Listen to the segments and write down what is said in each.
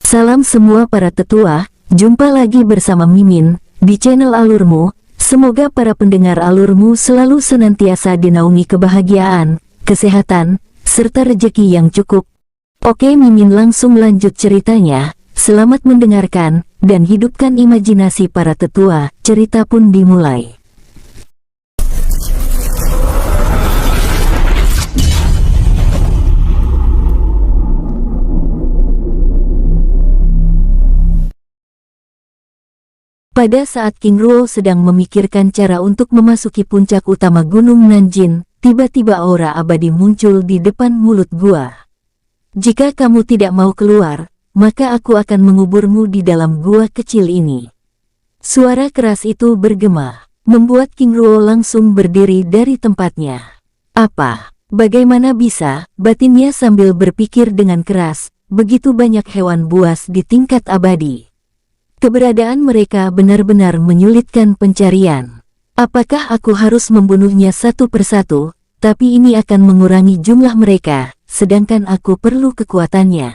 Salam semua para tetua, jumpa lagi bersama Mimin, di channel Alurmu. Semoga para pendengar Alurmu selalu senantiasa dinaungi kebahagiaan, kesehatan, serta rejeki yang cukup. Oke, Mimin langsung lanjut ceritanya. Selamat mendengarkan, dan hidupkan imajinasi para tetua. Cerita pun dimulai. Pada saat King Ruo sedang memikirkan cara untuk memasuki puncak utama Gunung Nanjin, tiba-tiba aura abadi muncul di depan mulut gua. Jika kamu tidak mau keluar, maka aku akan menguburmu di dalam gua kecil ini. Suara keras itu bergema, membuat King Ruo langsung berdiri dari tempatnya. Apa? Bagaimana bisa? Batinnya sambil berpikir dengan keras, begitu banyak hewan buas di tingkat abadi. Keberadaan mereka benar-benar menyulitkan pencarian. Apakah aku harus membunuhnya satu persatu? Tapi ini akan mengurangi jumlah mereka, sedangkan aku perlu kekuatannya.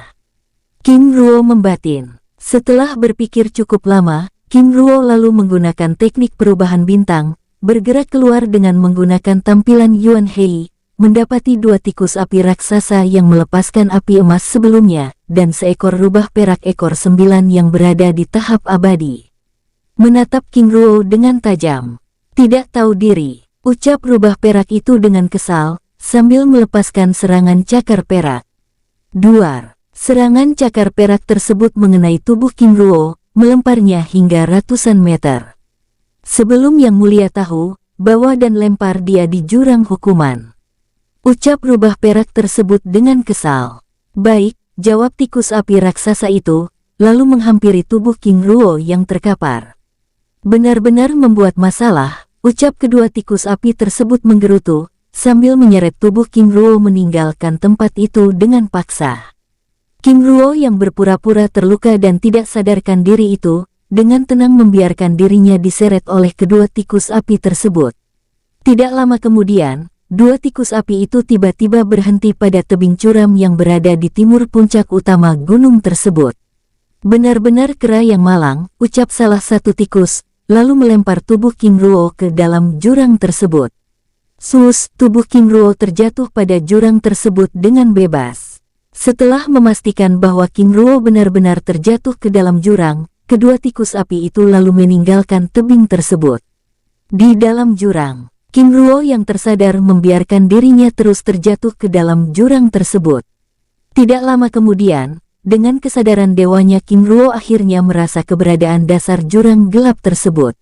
King Ruo membatin. Setelah berpikir cukup lama, King Ruo lalu menggunakan teknik perubahan bintang, bergerak keluar dengan menggunakan tampilan Yuan Hei, mendapati dua tikus api raksasa yang melepaskan api emas sebelumnya, dan seekor rubah perak ekor 9 yang berada di tahap abadi. Menatap King Ruo dengan tajam. Tidak tahu diri, ucap rubah perak itu dengan kesal, sambil melepaskan serangan cakar perak. Duar. Serangan cakar perak tersebut mengenai tubuh King Ruo, melemparnya hingga ratusan meter. Sebelum Yang Mulia tahu, bawa dan lempar dia di jurang hukuman. Ucap rubah perak tersebut dengan kesal. Baik, jawab tikus api raksasa itu, lalu menghampiri tubuh King Ruo yang terkapar. Benar-benar membuat masalah, ucap kedua tikus api tersebut menggerutu, sambil menyeret tubuh King Ruo meninggalkan tempat itu dengan paksa. King Ruo yang berpura-pura terluka dan tidak sadarkan diri itu, dengan tenang membiarkan dirinya diseret oleh kedua tikus api tersebut. Tidak lama kemudian, dua tikus api itu tiba-tiba berhenti pada tebing curam yang berada di timur puncak utama gunung tersebut. Benar-benar kera yang malang, ucap salah satu tikus, lalu melempar tubuh King Ruo ke dalam jurang tersebut. Sus, tubuh King Ruo terjatuh pada jurang tersebut dengan bebas. Setelah memastikan bahwa King Ruo benar-benar terjatuh ke dalam jurang, kedua tikus api itu lalu meninggalkan tebing tersebut. Di dalam jurang, King Ruo yang tersadar membiarkan dirinya terus terjatuh ke dalam jurang tersebut. Tidak lama kemudian, dengan kesadaran dewanya King Ruo akhirnya merasa keberadaan dasar jurang gelap tersebut.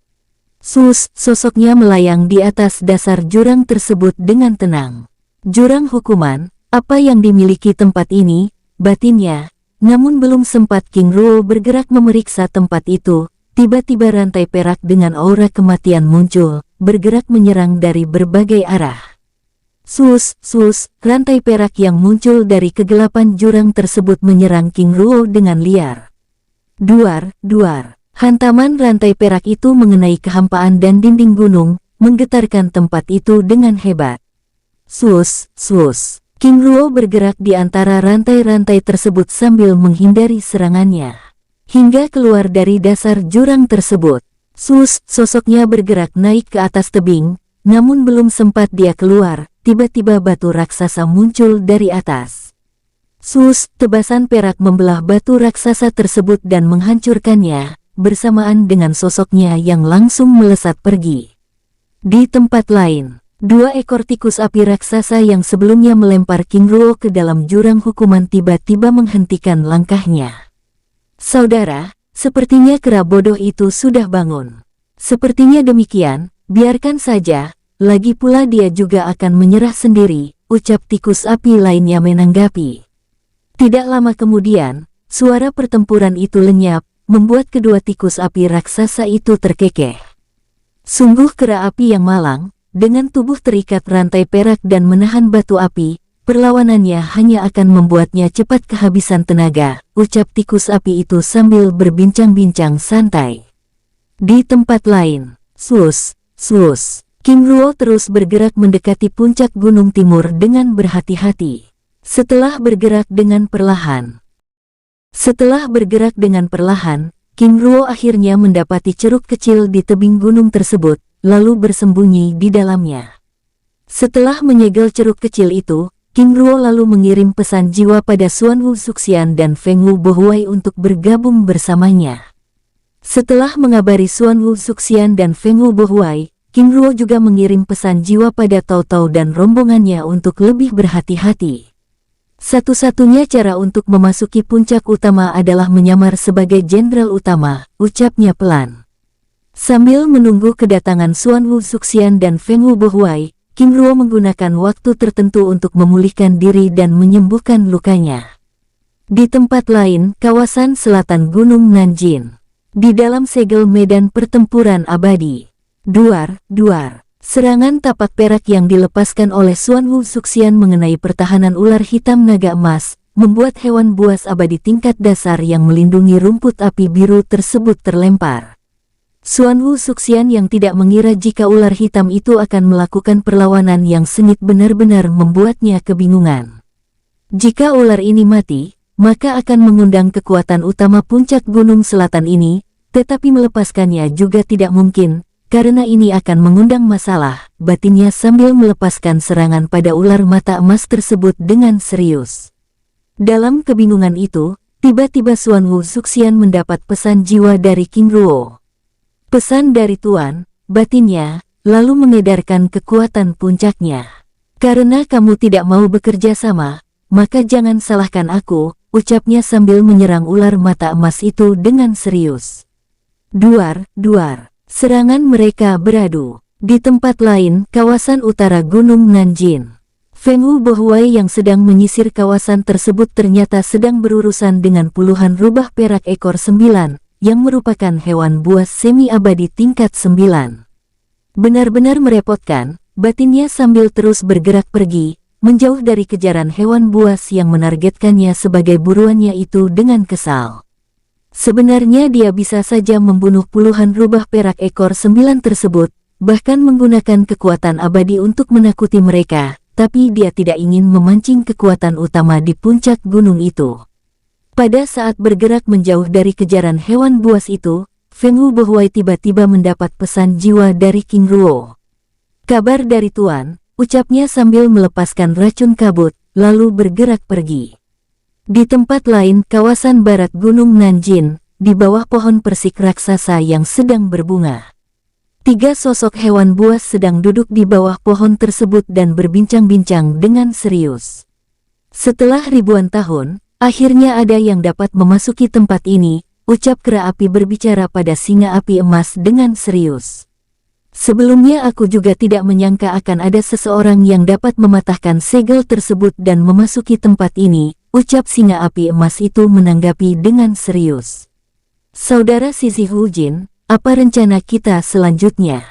Sus, sosoknya melayang di atas dasar jurang tersebut dengan tenang. Jurang hukuman, apa yang dimiliki tempat ini? Batinnya. Namun belum sempat King Ruo bergerak memeriksa tempat itu, tiba-tiba rantai perak dengan aura kematian muncul, bergerak menyerang dari berbagai arah. Sus, rantai perak yang muncul dari kegelapan jurang tersebut menyerang King Ruo dengan liar. Duar, hantaman rantai perak itu mengenai kehampaan dan dinding gunung, menggetarkan tempat itu dengan hebat. Sus. King Ruo bergerak di antara rantai-rantai tersebut sambil menghindari serangannya. Hingga keluar dari dasar jurang tersebut. Sus, sosoknya bergerak naik ke atas tebing, namun belum sempat dia keluar, tiba-tiba batu raksasa muncul dari atas. Sus, tebasan perak membelah batu raksasa tersebut dan menghancurkannya, bersamaan dengan sosoknya yang langsung melesat pergi. Di tempat lain, dua ekor tikus api raksasa yang sebelumnya melempar King Ruo ke dalam jurang hukuman tiba-tiba menghentikan langkahnya. Saudara, sepertinya kera bodoh itu sudah bangun. Sepertinya demikian, biarkan saja, lagi pula dia juga akan menyerah sendiri, ucap tikus api lainnya menanggapi. Tidak lama kemudian, suara pertempuran itu lenyap, membuat kedua tikus api raksasa itu terkekeh. Sungguh kera api yang malang, dengan tubuh terikat rantai perak dan menahan batu api, perlawanannya hanya akan membuatnya cepat kehabisan tenaga, ucap tikus api itu sambil berbincang-bincang santai. Di tempat lain, sus, King Ruo terus bergerak mendekati puncak gunung timur dengan berhati-hati. Setelah bergerak dengan perlahan, Setelah bergerak dengan perlahan, King Ruo akhirnya mendapati ceruk kecil di tebing gunung tersebut, lalu bersembunyi di dalamnya. Setelah menyegel ceruk kecil itu, King Ruo lalu mengirim pesan jiwa pada Xuan Wu Zuxian dan Feng Wu Bohuai untuk bergabung bersamanya. Setelah mengabari Xuan Wu Zuxian dan Feng Wu Bohuai, King Ruo juga mengirim pesan jiwa pada Tao Tao dan rombongannya untuk lebih berhati-hati. Satu-satunya cara untuk memasuki puncak utama adalah menyamar sebagai jenderal utama, ucapnya pelan. Sambil menunggu kedatangan Xuan Wu Zuxian dan Feng Wu Bohuai, King Ruo menggunakan waktu tertentu untuk memulihkan diri dan menyembuhkan lukanya. Di tempat lain, kawasan selatan Gunung Nanjin. Di dalam segel medan pertempuran abadi. Duar. Serangan tapak perak yang dilepaskan oleh Xuan Wu Zuxian mengenai pertahanan ular hitam naga emas, membuat hewan buas abadi tingkat dasar yang melindungi rumput api biru tersebut terlempar. Xuan Wu Zuxian yang tidak mengira jika ular hitam itu akan melakukan perlawanan yang sengit benar-benar membuatnya kebingungan. Jika ular ini mati, maka akan mengundang kekuatan utama puncak gunung selatan ini, tetapi melepaskannya juga tidak mungkin, karena ini akan mengundang masalah, batinnya sambil melepaskan serangan pada ular mata emas tersebut dengan serius. Dalam kebingungan itu, tiba-tiba Xuan Wu Zuxian mendapat pesan jiwa dari King Ruo. Pesan dari Tuan, batinnya, lalu mengedarkan kekuatan puncaknya. Karena kamu tidak mau bekerja sama, maka jangan salahkan aku, ucapnya sambil menyerang ular mata emas itu dengan serius. Duar. Serangan mereka beradu. Di tempat lain, kawasan utara Gunung Nanjin. Feng Wu Bohuai yang sedang menyisir kawasan tersebut ternyata sedang berurusan dengan puluhan rubah perak ekor 9, yang merupakan hewan buas semi-abadi tingkat 9. Benar-benar merepotkan, batinnya sambil terus bergerak pergi, menjauh dari kejaran hewan buas yang menargetkannya sebagai buruannya itu dengan kesal. Sebenarnya dia bisa saja membunuh puluhan rubah perak ekor 9 tersebut, bahkan menggunakan kekuatan abadi untuk menakuti mereka, tapi dia tidak ingin memancing kekuatan utama di puncak gunung itu. Pada saat bergerak menjauh dari kejaran hewan buas itu, Feng Wu Bohuai tiba-tiba mendapat pesan jiwa dari King Ruo. Kabar dari Tuan, ucapnya sambil melepaskan racun kabut, lalu bergerak pergi. Di tempat lain, kawasan barat Gunung Nanjin, di bawah pohon persik raksasa yang sedang berbunga. 3 sosok hewan buas sedang duduk di bawah pohon tersebut dan berbincang-bincang dengan serius. Setelah ribuan tahun, akhirnya ada yang dapat memasuki tempat ini, ucap kera api berbicara pada singa api emas dengan serius. Sebelumnya aku juga tidak menyangka akan ada seseorang yang dapat mematahkan segel tersebut dan memasuki tempat ini, ucap singa api emas itu menanggapi dengan serius. Saudara Sisi Hujin, apa rencana kita selanjutnya?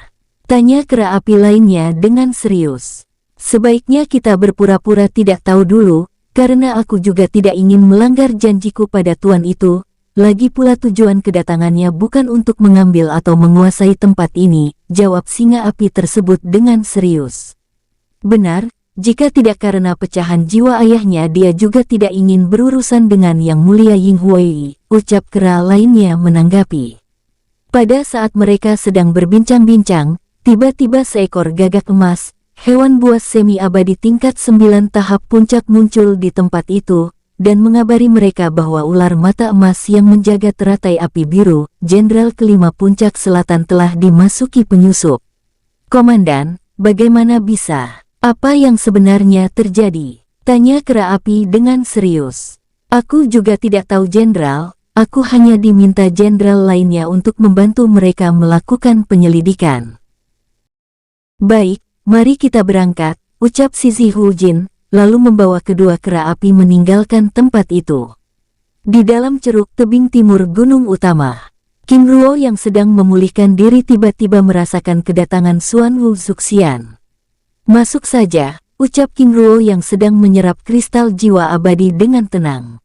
Tanya kera api lainnya dengan serius. Sebaiknya kita berpura-pura tidak tahu dulu, karena aku juga tidak ingin melanggar janjiku pada tuan itu. Lagi pula tujuan kedatangannya bukan untuk mengambil atau menguasai tempat ini, jawab singa api tersebut dengan serius. Benar, jika tidak karena pecahan jiwa ayahnya dia juga tidak ingin berurusan dengan Yang Mulia Ying Huai, ucap kera lainnya menanggapi. Pada saat mereka sedang berbincang-bincang, tiba-tiba seekor gagak emas, hewan buas semi-abadi tingkat 9 tahap puncak muncul di tempat itu, dan mengabari mereka bahwa ular mata emas yang menjaga teratai api biru, Jenderal kelima Puncak Selatan telah dimasuki penyusup. Komandan, bagaimana bisa? Apa yang sebenarnya terjadi? Tanya kera api dengan serius. Aku juga tidak tahu Jenderal, aku hanya diminta jenderal lainnya untuk membantu mereka melakukan penyelidikan. Baik, mari kita berangkat, ucap Sisi Hujin, lalu membawa kedua kera api meninggalkan tempat itu. Di dalam ceruk tebing timur gunung utama, King Ruo yang sedang memulihkan diri tiba-tiba merasakan kedatangan Xuan Wu Zuxian. Masuk saja, ucap King Ruo yang sedang menyerap kristal jiwa abadi dengan tenang.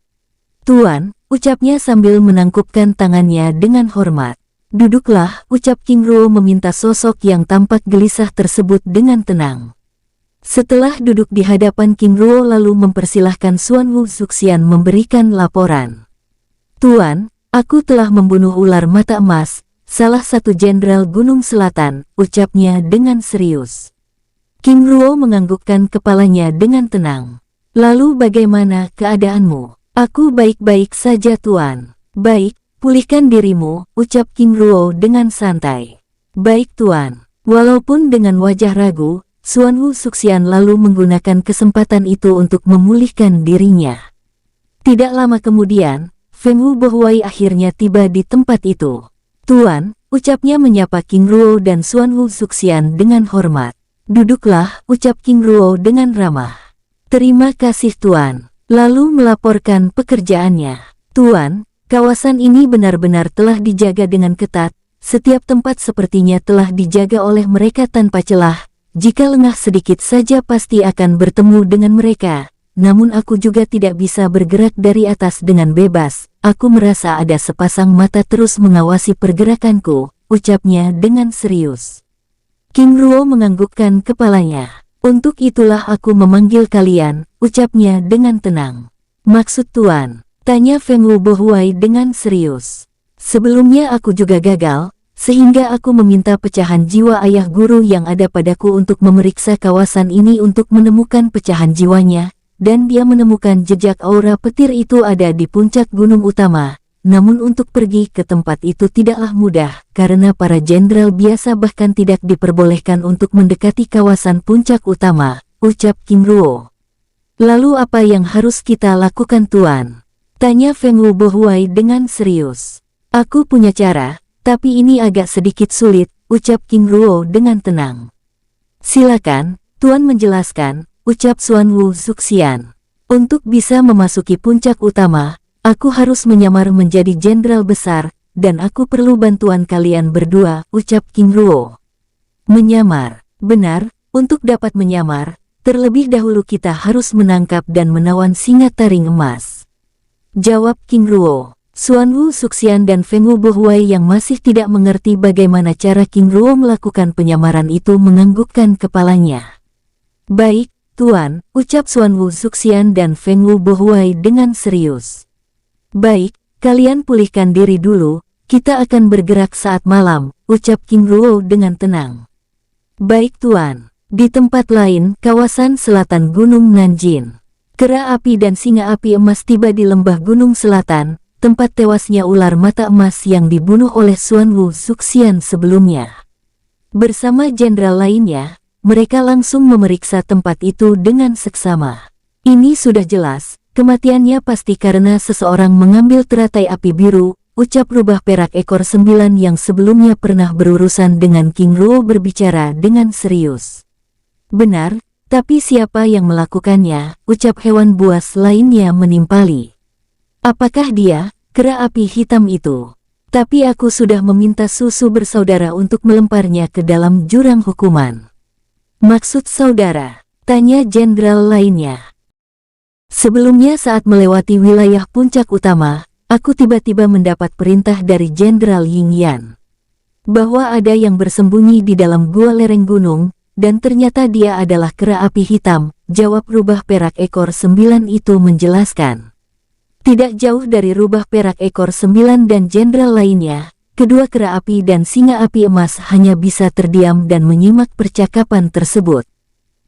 Tuan, ucapnya sambil menangkupkan tangannya dengan hormat. Duduklah, ucap King Ruo meminta sosok yang tampak gelisah tersebut dengan tenang. Setelah duduk di hadapan King Ruo lalu mempersilahkan Xuan Wu Zuxian memberikan laporan. Tuan, aku telah membunuh ular mata emas, salah satu jenderal Gunung Selatan, ucapnya dengan serius. King Ruo menganggukkan kepalanya dengan tenang. Lalu bagaimana keadaanmu? Aku baik-baik saja Tuan. Baik, pulihkan dirimu, ucap King Ruo dengan santai. Baik Tuan. Walaupun dengan wajah ragu, Xuan Wu Suxian lalu menggunakan kesempatan itu untuk memulihkan dirinya. Tidak lama kemudian, Feng Wu Bohuai akhirnya tiba di tempat itu. Tuan, ucapnya menyapa King Ruo dan Xuan Wu Suxian dengan hormat. Duduklah, ucap King Ruo dengan ramah. Terima kasih Tuan. Lalu melaporkan pekerjaannya. Tuan, kawasan ini benar-benar telah dijaga dengan ketat. Setiap tempat sepertinya telah dijaga oleh mereka tanpa celah. Jika lengah sedikit saja pasti akan bertemu dengan mereka. Namun aku juga tidak bisa bergerak dari atas dengan bebas. Aku merasa ada sepasang mata terus mengawasi pergerakanku, ucapnya dengan serius. King Ruo menganggukkan kepalanya. Untuk itulah aku memanggil kalian, ucapnya dengan tenang. Maksud Tuan? Tanya Feng Wu Bohuai dengan serius. Sebelumnya aku juga gagal, sehingga aku meminta pecahan jiwa ayah guru yang ada padaku untuk memeriksa kawasan ini untuk menemukan pecahan jiwanya. Dan dia menemukan jejak aura petir itu ada di puncak gunung utama. Namun untuk pergi ke tempat itu tidaklah mudah, karena para jenderal biasa bahkan tidak diperbolehkan untuk mendekati kawasan puncak utama, ucap King Ruo. Lalu apa yang harus kita lakukan Tuan? Tanya Feng Wu Bohuai dengan serius. Aku punya cara, tapi ini agak sedikit sulit, ucap King Ruo dengan tenang. Silakan, Tuan menjelaskan, ucap Xuan Wu Suxian. Untuk bisa memasuki puncak utama, aku harus menyamar menjadi jenderal besar, dan aku perlu bantuan kalian berdua, ucap King Ruo. Menyamar. Benar, untuk dapat menyamar, terlebih dahulu kita harus menangkap dan menawan singa taring emas. Jawab King Ruo. Xuan Wu Suxian dan Feng Wu Bohuai yang masih tidak mengerti bagaimana cara King Ruo melakukan penyamaran itu menganggukkan kepalanya. Baik, Tuan, ucap Xuan Wu Suxian dan Feng Wu Bohuai dengan serius. Baik, kalian pulihkan diri dulu, kita akan bergerak saat malam, ucap King Ruo dengan tenang. Baik Tuan. Di tempat lain, kawasan selatan Gunung Nanjin. Kera api dan singa api emas tiba di lembah Gunung Selatan, tempat tewasnya ular mata emas yang dibunuh oleh Xuan Wu Suxian sebelumnya. Bersama jenderal lainnya, mereka langsung memeriksa tempat itu dengan seksama. Ini sudah jelas, kematiannya pasti karena seseorang mengambil teratai api biru, ucap rubah perak ekor 9 yang sebelumnya pernah berurusan dengan King Ruo berbicara dengan serius. Benar, tapi siapa yang melakukannya, ucap hewan buas lainnya menimpali. Apakah dia, kera api hitam itu? Tapi aku sudah meminta susu bersaudara untuk melemparnya ke dalam jurang hukuman. Maksud saudara? Tanya jenderal lainnya. Sebelumnya saat melewati wilayah puncak utama, aku tiba-tiba mendapat perintah dari Jenderal Ying Yan. Bahwa ada yang bersembunyi di dalam gua lereng gunung, dan ternyata dia adalah kera api hitam, jawab rubah perak ekor 9 itu menjelaskan. Tidak jauh dari rubah perak ekor 9 dan jenderal lainnya, kedua kera api dan singa api emas hanya bisa terdiam dan menyimak percakapan tersebut.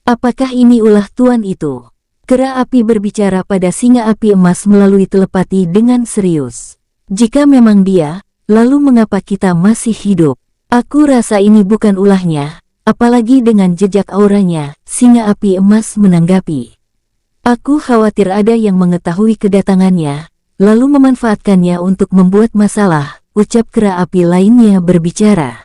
Apakah ini ulah tuan itu? Kera api berbicara pada singa api emas melalui telepati dengan serius. Jika memang dia, lalu mengapa kita masih hidup? Aku rasa ini bukan ulahnya, apalagi dengan jejak auranya, singa api emas menanggapi. Aku khawatir ada yang mengetahui kedatangannya, lalu memanfaatkannya untuk membuat masalah, ucap kera api lainnya berbicara.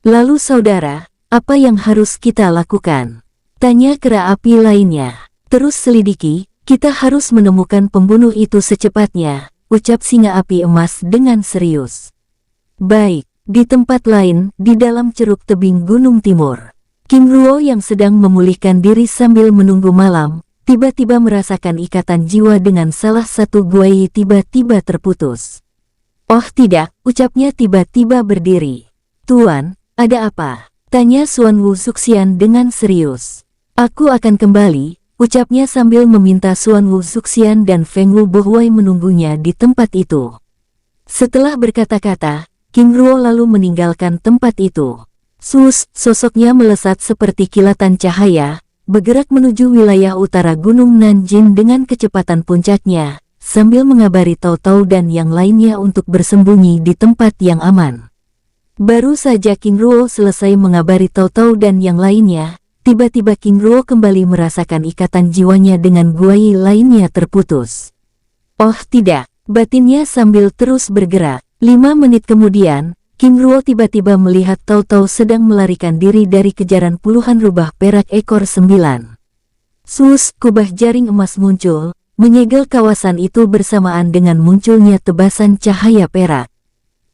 Lalu saudara, apa yang harus kita lakukan? Tanya kera api lainnya. Terus selidiki, kita harus menemukan pembunuh itu secepatnya, ucap singa api emas dengan serius. Baik, di tempat lain, di dalam ceruk tebing Gunung Timur. King Ruo yang sedang memulihkan diri sambil menunggu malam, tiba-tiba merasakan ikatan jiwa dengan salah satu guai tiba-tiba terputus. Oh tidak, ucapnya tiba-tiba berdiri. Tuan, ada apa? Tanya Xuan Wu Suxian dengan serius. Aku akan kembali, ucapnya sambil meminta Xuan Wu Suxian dan Feng Wu Bohuai menunggunya di tempat itu. Setelah berkata-kata, King Ruo lalu meninggalkan tempat itu. Sosoknya melesat seperti kilatan cahaya, bergerak menuju wilayah utara Gunung Nanjin dengan kecepatan puncaknya, sambil mengabari Tao Tao dan yang lainnya untuk bersembunyi di tempat yang aman. Baru saja King Ruo selesai mengabari Tao Tao dan yang lainnya, tiba-tiba King Ruo kembali merasakan ikatan jiwanya dengan Guai lainnya terputus. Oh tidak! Batinnya sambil terus bergerak. 5 menit kemudian, King Ruo tiba-tiba melihat Tao Tao sedang melarikan diri dari kejaran puluhan rubah perak ekor 9. Kubah jaring emas muncul, menyegel kawasan itu bersamaan dengan munculnya tebasan cahaya perak.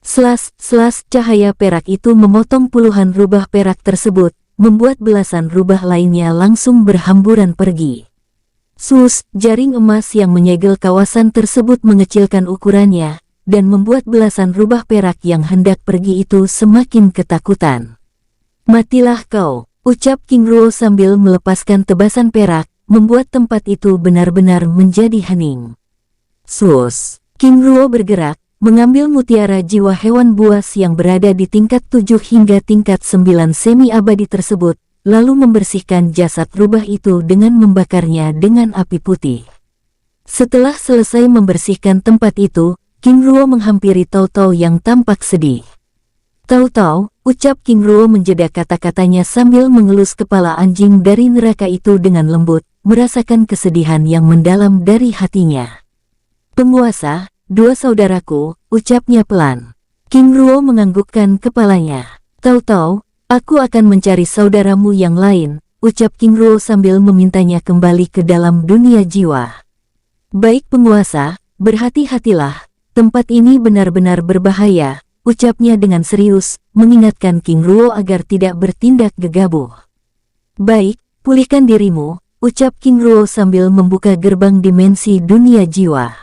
Cahaya perak itu memotong puluhan rubah perak tersebut, membuat belasan rubah lainnya langsung berhamburan pergi. Jaring emas yang menyegel kawasan tersebut mengecilkan ukurannya, dan membuat belasan rubah perak yang hendak pergi itu semakin ketakutan. Matilah kau, ucap King Ruo sambil melepaskan tebasan perak, membuat tempat itu benar-benar menjadi hening. King Ruo bergerak, mengambil mutiara jiwa hewan buas yang berada di tingkat 7 hingga tingkat 9 semi-abadi tersebut, lalu membersihkan jasad rubah itu dengan membakarnya dengan api putih. Setelah selesai membersihkan tempat itu, King Ruo menghampiri Tao Tao yang tampak sedih. Tao Tao, ucap King Ruo menjeda kata-katanya sambil mengelus kepala anjing dari neraka itu dengan lembut, merasakan kesedihan yang mendalam dari hatinya. Penguasa, 2 saudaraku, ucapnya pelan. King Ruo menganggukkan kepalanya. Tao Tao, aku akan mencari saudaramu yang lain, ucap King Ruo sambil memintanya kembali ke dalam dunia jiwa. Baik penguasa, berhati-hatilah, tempat ini benar-benar berbahaya, ucapnya dengan serius, mengingatkan King Ruo agar tidak bertindak gegabah. Baik, pulihkan dirimu, ucap King Ruo sambil membuka gerbang dimensi dunia jiwa.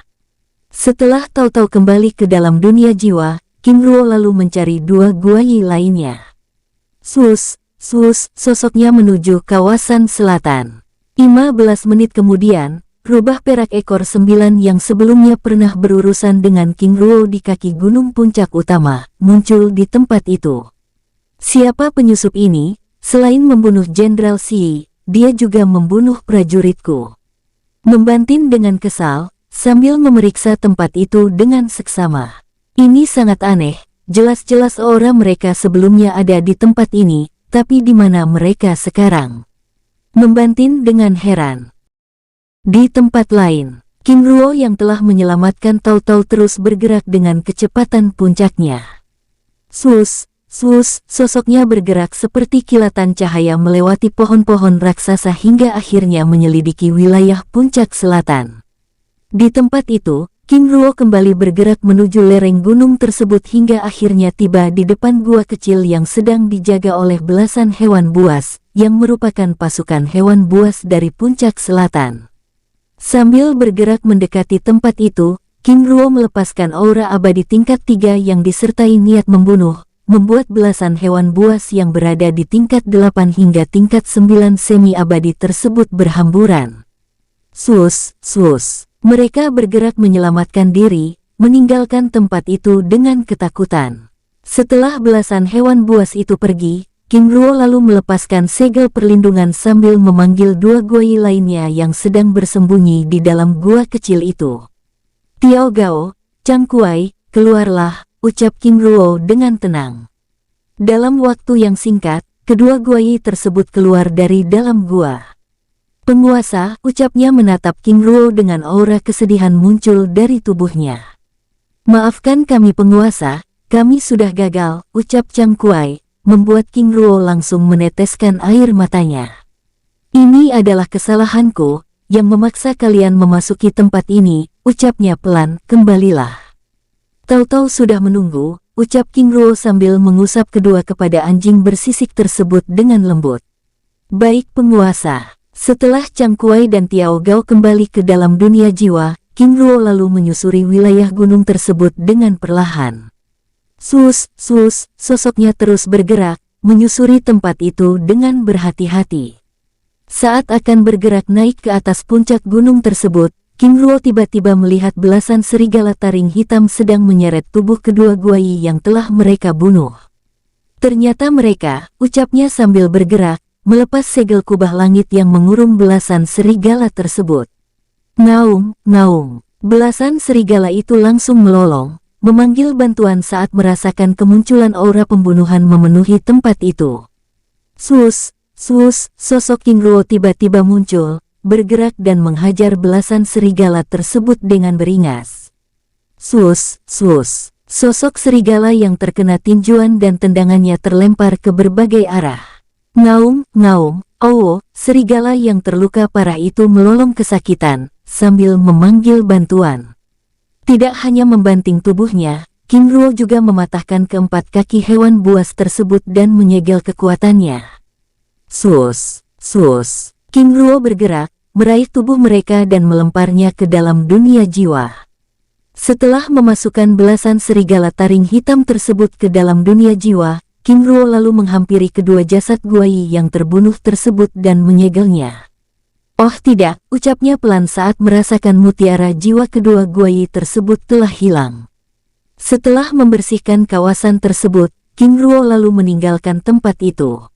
Setelah Tao Tao kembali ke dalam dunia jiwa, King Ruo lalu mencari 2 guai lainnya. Sosoknya menuju kawasan selatan. 15 menit kemudian, rubah perak ekor 9 yang sebelumnya pernah berurusan dengan King Ruo di kaki gunung puncak utama, muncul di tempat itu. Siapa penyusup ini? Selain membunuh Jenderal Xi, dia juga membunuh prajuritku. Membanting dengan kesal, sambil memeriksa tempat itu dengan seksama. Ini sangat aneh. Jelas-jelas orang mereka sebelumnya ada di tempat ini, tapi di mana mereka sekarang? Membanting dengan heran. Di tempat lain, King Ruo yang telah menyelamatkan Tao Tao terus bergerak dengan kecepatan puncaknya. Sosoknya bergerak seperti kilatan cahaya melewati pohon-pohon raksasa hingga akhirnya menyelidiki wilayah puncak selatan. Di tempat itu, King Ruo kembali bergerak menuju lereng gunung tersebut hingga akhirnya tiba di depan gua kecil yang sedang dijaga oleh belasan hewan buas, yang merupakan pasukan hewan buas dari puncak selatan. Sambil bergerak mendekati tempat itu, King Ruo melepaskan aura abadi tingkat 3 yang disertai niat membunuh, membuat belasan hewan buas yang berada di tingkat 8 hingga tingkat 9 semi-abadi tersebut berhamburan. Mereka bergerak menyelamatkan diri, meninggalkan tempat itu dengan ketakutan. Setelah belasan hewan buas itu pergi, King Ruo lalu melepaskan segel perlindungan sambil memanggil 2 guai lainnya yang sedang bersembunyi di dalam gua kecil itu. Tiao Gao, Chang Kuai, keluarlah, ucap King Ruo dengan tenang. Dalam waktu yang singkat, kedua guai tersebut keluar dari dalam gua. Penguasa, ucapnya menatap King Ruo dengan aura kesedihan muncul dari tubuhnya. Maafkan kami penguasa, kami sudah gagal, ucap Chang Kuai, membuat King Ruo langsung meneteskan air matanya. Ini adalah kesalahanku, yang memaksa kalian memasuki tempat ini, ucapnya pelan, kembalilah. Tao Tao sudah menunggu, ucap King Ruo sambil mengusap kedua kepada anjing bersisik tersebut dengan lembut. Baik penguasa. Setelah Chang Kuai dan Tiao Gao kembali ke dalam dunia jiwa, King Ruo lalu menyusuri wilayah gunung tersebut dengan perlahan. Sosoknya terus bergerak, menyusuri tempat itu dengan berhati-hati. Saat akan bergerak naik ke atas puncak gunung tersebut, King Ruo tiba-tiba melihat belasan serigala taring hitam sedang menyeret tubuh kedua Guai yang telah mereka bunuh. Ternyata mereka, ucapnya sambil bergerak, melepas segel kubah langit yang mengurung belasan serigala tersebut. Ngaung, ngaung. Belasan serigala itu langsung melolong, memanggil bantuan saat merasakan kemunculan aura pembunuhan memenuhi tempat itu. Sus, sosok King Ruo tiba-tiba muncul, bergerak dan menghajar belasan serigala tersebut dengan beringas. Sus, sosok serigala yang terkena tinjuan dan tendangannya terlempar ke berbagai arah. Ngaung, ngaung, oh, serigala yang terluka parah itu melolong kesakitan, sambil memanggil bantuan. Tidak hanya membanting tubuhnya, King Ruo juga mematahkan keempat kaki hewan buas tersebut dan menyegel kekuatannya. Sus. King Ruo bergerak, meraih tubuh mereka dan melemparnya ke dalam dunia jiwa. Setelah memasukkan belasan serigala taring hitam tersebut ke dalam dunia jiwa, King Ruo lalu menghampiri kedua jasad Guai yang terbunuh tersebut dan menyegelnya. Oh tidak, ucapnya pelan saat merasakan mutiara jiwa kedua Guai tersebut telah hilang. Setelah membersihkan kawasan tersebut, King Ruo lalu meninggalkan tempat itu.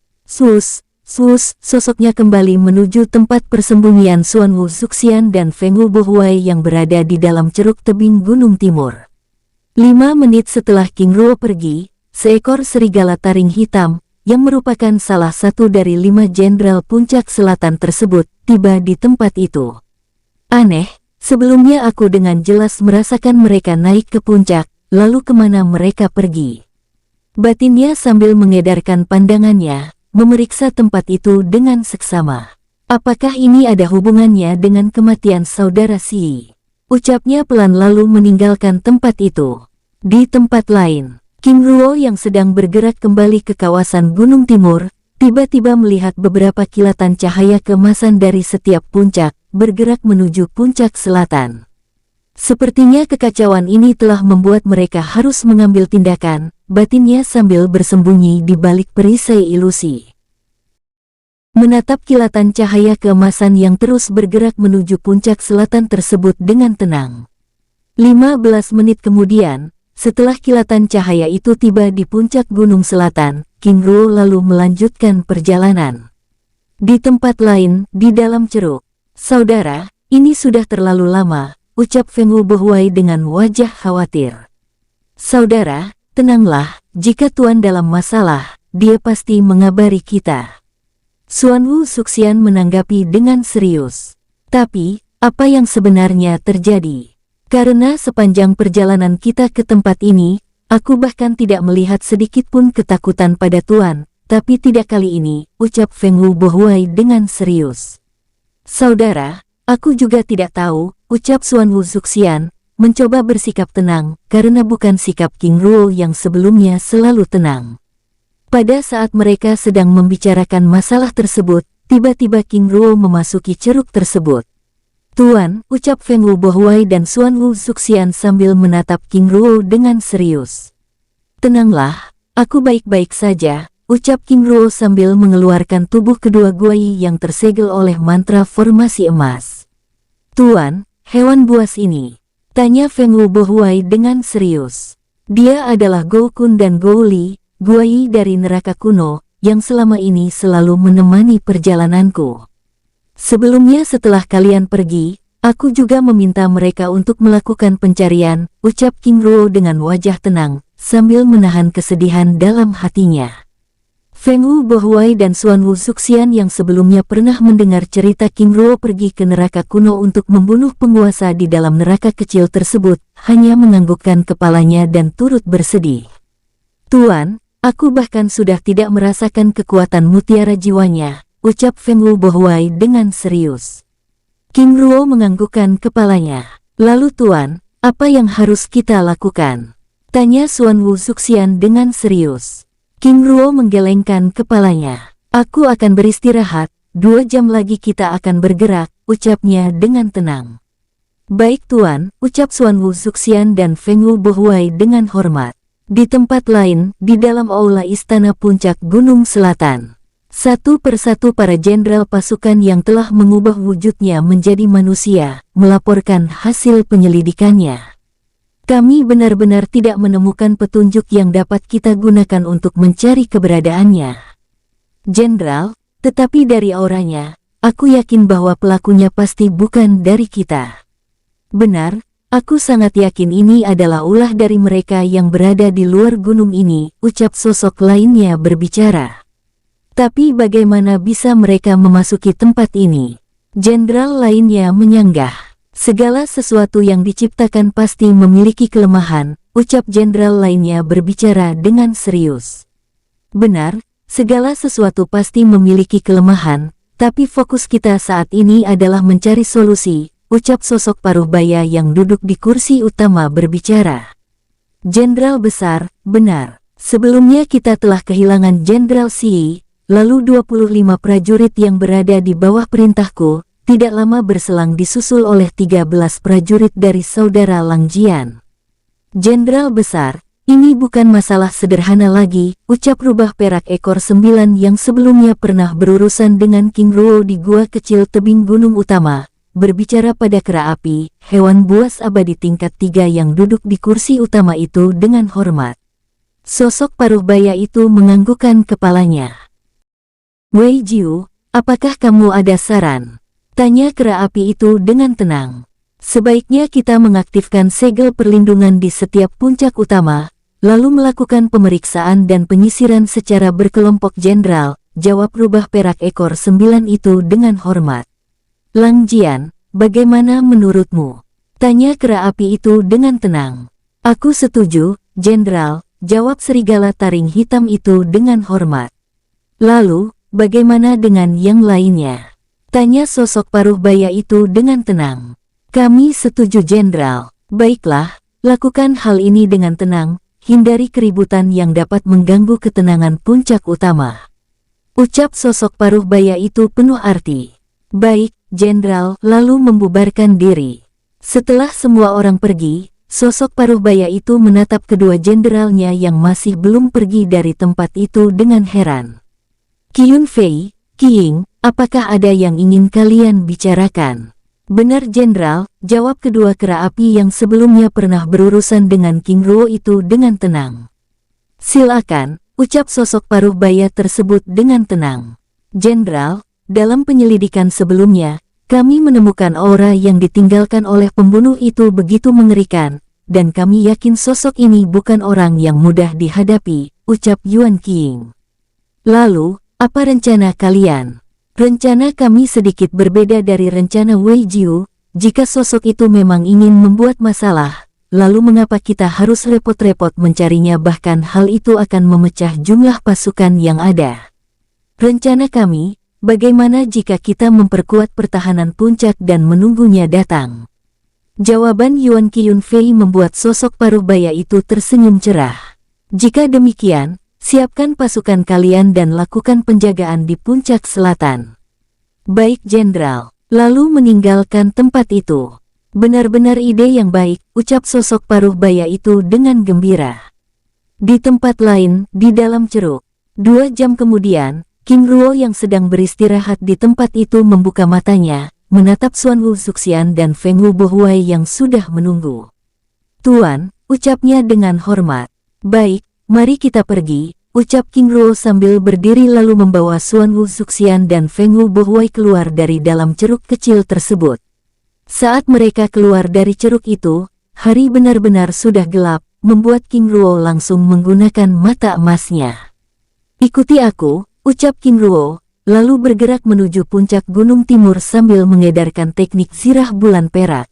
Sosoknya kembali menuju tempat persembunyian Xuan Wu Zuxian dan Feng Wu Bohuai yang berada di dalam ceruk tebing Gunung Timur. 5 menit setelah King Ruo pergi, seekor serigala taring hitam, yang merupakan salah satu dari 5 jenderal puncak selatan tersebut, tiba di tempat itu. Aneh, sebelumnya aku dengan jelas merasakan mereka naik ke puncak, lalu kemana mereka pergi? Batinnya sambil mengedarkan pandangannya, memeriksa tempat itu dengan seksama. Apakah ini ada hubungannya dengan kematian saudara Si? Ucapnya pelan lalu meninggalkan tempat itu. Di tempat lain, King Ruo yang sedang bergerak kembali ke kawasan Gunung Timur, tiba-tiba melihat beberapa kilatan cahaya keemasan dari setiap puncak, bergerak menuju puncak selatan. Sepertinya kekacauan ini telah membuat mereka harus mengambil tindakan, batinnya sambil bersembunyi di balik perisai ilusi. Menatap kilatan cahaya keemasan yang terus bergerak menuju puncak selatan tersebut dengan tenang. 15 menit kemudian, setelah kilatan cahaya itu tiba di puncak gunung selatan, King Ruo lalu melanjutkan perjalanan. Di tempat lain, di dalam ceruk. Saudara, ini sudah terlalu lama, ucap Feng Wu Bohuai dengan wajah khawatir. Saudara, tenanglah, jika Tuan dalam masalah, dia pasti mengabari kita. Xuan Wu Zuxian menanggapi dengan serius. Tapi, apa yang sebenarnya terjadi? Karena sepanjang perjalanan kita ke tempat ini, aku bahkan tidak melihat sedikit pun ketakutan pada Tuan, tapi tidak kali ini, ucap Feng Wu Bohuai dengan serius. Saudara, aku juga tidak tahu, ucap Xuan Wu Zuxian, mencoba bersikap tenang, karena bukan sikap King Ruo yang sebelumnya selalu tenang. Pada saat mereka sedang membicarakan masalah tersebut, tiba-tiba King Ruo memasuki ceruk tersebut. Tuan, ucap Feng Wu Bohuai dan Xuan Wu Zuxian sambil menatap King Ruo dengan serius. Tenanglah, aku baik-baik saja, ucap King Ruo sambil mengeluarkan tubuh kedua Guai yang tersegel oleh mantra formasi emas. Tuan, hewan buas ini, tanya Feng Wu Bohuai dengan serius. Dia adalah Gou Kun dan Gou Li, Guai dari neraka kuno, yang selama ini selalu menemani perjalananku. Sebelumnya setelah kalian pergi, aku juga meminta mereka untuk melakukan pencarian, ucap King Ruo dengan wajah tenang, sambil menahan kesedihan dalam hatinya. Feng Wu Bohuai dan Xuan Wu Zuxian yang sebelumnya pernah mendengar cerita King Ruo pergi ke neraka kuno untuk membunuh penguasa di dalam neraka kecil tersebut, hanya menganggukkan kepalanya dan turut bersedih. Tuan, aku bahkan sudah tidak merasakan kekuatan mutiara jiwanya, ucap Feng Wu Bohuai dengan serius. King Ruo menganggukkan kepalanya. Lalu Tuan, apa yang harus kita lakukan? Tanya Xuan Wu Zuxian dengan serius. King Ruo menggelengkan kepalanya. Aku akan beristirahat, 2 jam lagi kita akan bergerak, ucapnya dengan tenang. Baik Tuan, ucap Xuan Wu Zuxian dan Feng Wu Bohuai dengan hormat. Di tempat lain, di dalam aula istana puncak Gunung Selatan. Satu persatu para jenderal pasukan yang telah mengubah wujudnya menjadi manusia, melaporkan hasil penyelidikannya. Kami benar-benar tidak menemukan petunjuk yang dapat kita gunakan untuk mencari keberadaannya. Jenderal, tetapi dari auranya, aku yakin bahwa pelakunya pasti bukan dari kita. Benar, aku sangat yakin ini adalah ulah dari mereka yang berada di luar gunung ini, ucap sosok lainnya berbicara. Tapi bagaimana bisa mereka memasuki tempat ini? Jenderal lainnya menyanggah. Segala sesuatu yang diciptakan pasti memiliki kelemahan, ucap jenderal lainnya berbicara dengan serius. Benar, segala sesuatu pasti memiliki kelemahan, tapi fokus kita saat ini adalah mencari solusi, ucap sosok paruh baya yang duduk di kursi utama berbicara. Jenderal besar, benar. Sebelumnya kita telah kehilangan Jenderal Xi, lalu 25 prajurit yang berada di bawah perintahku, tidak lama berselang disusul oleh 13 prajurit dari saudara Lang Jian. Jenderal besar, ini bukan masalah sederhana lagi, ucap rubah perak ekor 9 yang sebelumnya pernah berurusan dengan King Ruo di gua kecil tebing gunung utama, berbicara pada kera api, hewan buas abadi tingkat 3 yang duduk di kursi utama itu dengan hormat. Sosok paruh baya itu menganggukkan kepalanya. Wei Jiu, apakah kamu ada saran? Tanya kera api itu dengan tenang. Sebaiknya kita mengaktifkan segel perlindungan di setiap puncak utama, lalu melakukan pemeriksaan dan penyisiran secara berkelompok jenderal, jawab rubah perak ekor 9 itu dengan hormat. Lang Jian, bagaimana menurutmu? Tanya kera api itu dengan tenang. Aku setuju, jenderal, jawab serigala taring hitam itu dengan hormat. Lalu, bagaimana dengan yang lainnya? Tanya sosok paruh baya itu dengan tenang. Kami setuju jenderal. Baiklah, lakukan hal ini dengan tenang, hindari keributan yang dapat mengganggu ketenangan puncak utama. Ucap sosok paruh baya itu penuh arti. Baik, jenderal, lalu membubarkan diri. Setelah semua orang pergi, sosok paruh baya itu menatap kedua jenderalnya yang masih belum pergi dari tempat itu dengan heran. Qiyun Fei, Qiying, apakah ada yang ingin kalian bicarakan? Benar jenderal, jawab kedua kera api yang sebelumnya pernah berurusan dengan King Ruo itu dengan tenang. Silakan, ucap sosok paruh baya tersebut dengan tenang. Jenderal, dalam penyelidikan sebelumnya, kami menemukan aura yang ditinggalkan oleh pembunuh itu begitu mengerikan, dan kami yakin sosok ini bukan orang yang mudah dihadapi, ucap Yuan Qiying. Lalu, apa rencana kalian? Rencana kami sedikit berbeda dari rencana Wei Jiu. Jika sosok itu memang ingin membuat masalah, lalu mengapa kita harus repot-repot mencarinya, bahkan hal itu akan memecah jumlah pasukan yang ada. Rencana kami, bagaimana jika kita memperkuat pertahanan puncak dan menunggunya datang? Jawaban Yuan Qiyun Fei membuat sosok paruh baya itu tersenyum cerah. Jika demikian, siapkan pasukan kalian dan lakukan penjagaan di puncak selatan. Baik jenderal, lalu meninggalkan tempat itu. Benar-benar ide yang baik, ucap sosok paruh baya itu dengan gembira. Di tempat lain, di dalam ceruk. 2 jam kemudian, King Ruo yang sedang beristirahat di tempat itu membuka matanya, menatap Xuan Wu Zuxian dan Feng Wu Bohuai yang sudah menunggu. Tuan, ucapnya dengan hormat. Baik, mari kita pergi, ucap King Ruo sambil berdiri lalu membawa Xuan Wu Zuxian dan Feng Wu Bohuai keluar dari dalam ceruk kecil tersebut. Saat mereka keluar dari ceruk itu, hari benar-benar sudah gelap, membuat King Ruo langsung menggunakan mata emasnya. Ikuti aku, ucap King Ruo, lalu bergerak menuju puncak gunung timur sambil mengedarkan teknik zirah bulan perak.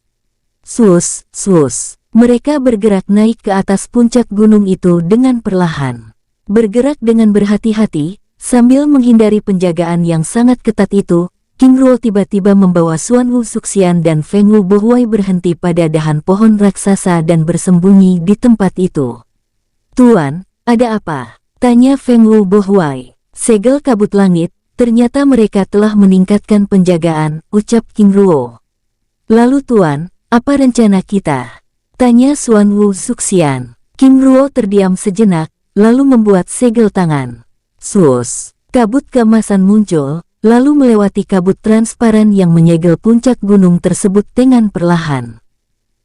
Swus, swus. Mereka bergerak naik ke atas puncak gunung itu dengan perlahan. Bergerak dengan berhati-hati, sambil menghindari penjagaan yang sangat ketat itu, King Ruo tiba-tiba membawa Xuan Wu Zuxian dan Feng Wu Bohuai berhenti pada dahan pohon raksasa dan bersembunyi di tempat itu. Tuan, ada apa? Tanya Feng Wu Bohuai. Segel kabut langit, ternyata mereka telah meningkatkan penjagaan, ucap King Ruo. Lalu tuan, apa rencana kita? Tanya Xuan Wu Zuxian. King Ruo terdiam sejenak, lalu membuat segel tangan. Sus. Kabut keemasan muncul, lalu melewati kabut transparan yang menyegel puncak gunung tersebut dengan perlahan.